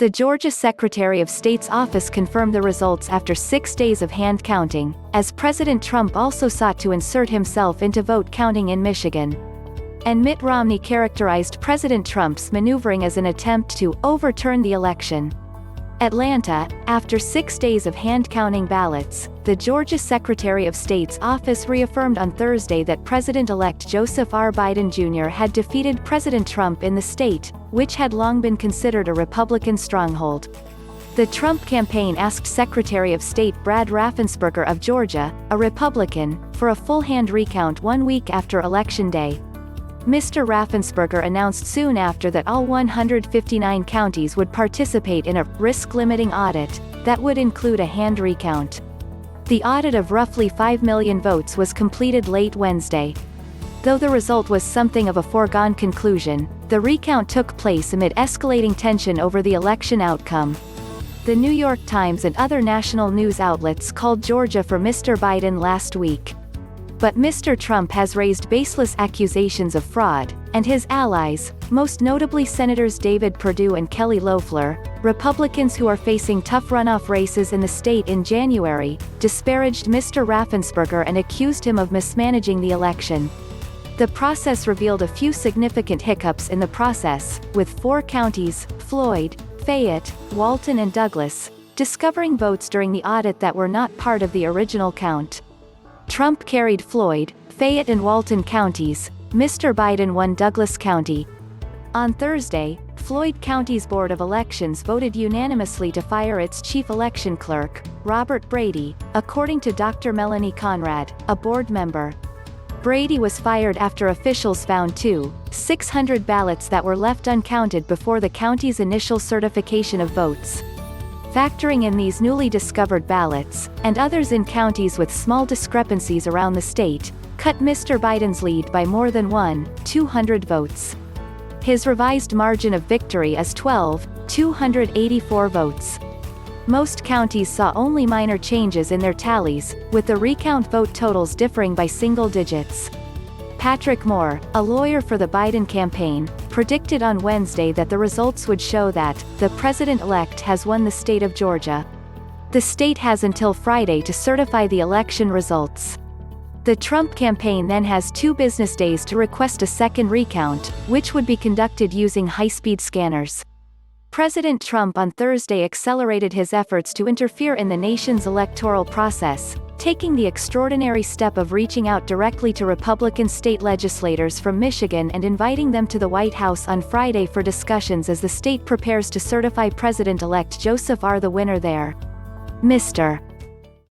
The Georgia Secretary of State's office confirmed the results after 6 days of hand counting, as President Trump also sought to insert himself into vote counting in Michigan. And Mitt Romney characterized President Trump's maneuvering as an attempt to overturn the election. Atlanta, after 6 days of hand-counting ballots, the Georgia Secretary of State's office reaffirmed on Thursday that President-elect Joseph R. Biden Jr. had defeated President Trump in the state, which had long been considered a Republican stronghold. The Trump campaign asked Secretary of State Brad Raffensperger of Georgia, a Republican, for a full hand recount 1 week after Election Day. Mr. Raffensperger announced soon after that all 159 counties would participate in a risk-limiting audit that would include a hand recount. The audit of roughly 5 million votes was completed late Wednesday. Though the result was something of a foregone conclusion, the recount took place amid escalating tension over the election outcome. The New York Times and other national news outlets called Georgia for Mr. Biden last week. But Mr. Trump has raised baseless accusations of fraud, and his allies, most notably Senators David Perdue and Kelly Loeffler, Republicans who are facing tough runoff races in the state in January, disparaged Mr. Raffensperger and accused him of mismanaging the election. The process revealed a few significant hiccups in the process, with 4 counties, Floyd, Fayette, Walton and Douglas, discovering votes during the audit that were not part of the original count. Trump carried Floyd, Fayette and Walton Counties. Mr. Biden won Douglas County. On Thursday, Floyd County's Board of Elections voted unanimously to fire its chief election clerk, Robert Brady, according to Dr. Melanie Conrad, a board member. Brady was fired after officials found 600 ballots that were left uncounted before the county's initial certification of votes. Factoring in these newly discovered ballots, and others in counties with small discrepancies around the state, cut Mr. Biden's lead by more than 200 votes. His revised margin of victory is 284 votes. Most counties saw only minor changes in their tallies, with the recount vote totals differing by single digits. Patrick Moore, a lawyer for the Biden campaign, predicted on Wednesday that the results would show that the president-elect has won the state of Georgia. The state has until Friday to certify the election results. The Trump campaign then has 2 business days to request a second recount, which would be conducted using high-speed scanners. President Trump on Thursday accelerated his efforts to interfere in the nation's electoral process, taking the extraordinary step of reaching out directly to Republican state legislators from Michigan and inviting them to the White House on Friday for discussions as the state prepares to certify President-elect Joseph R. the winner there. Mr.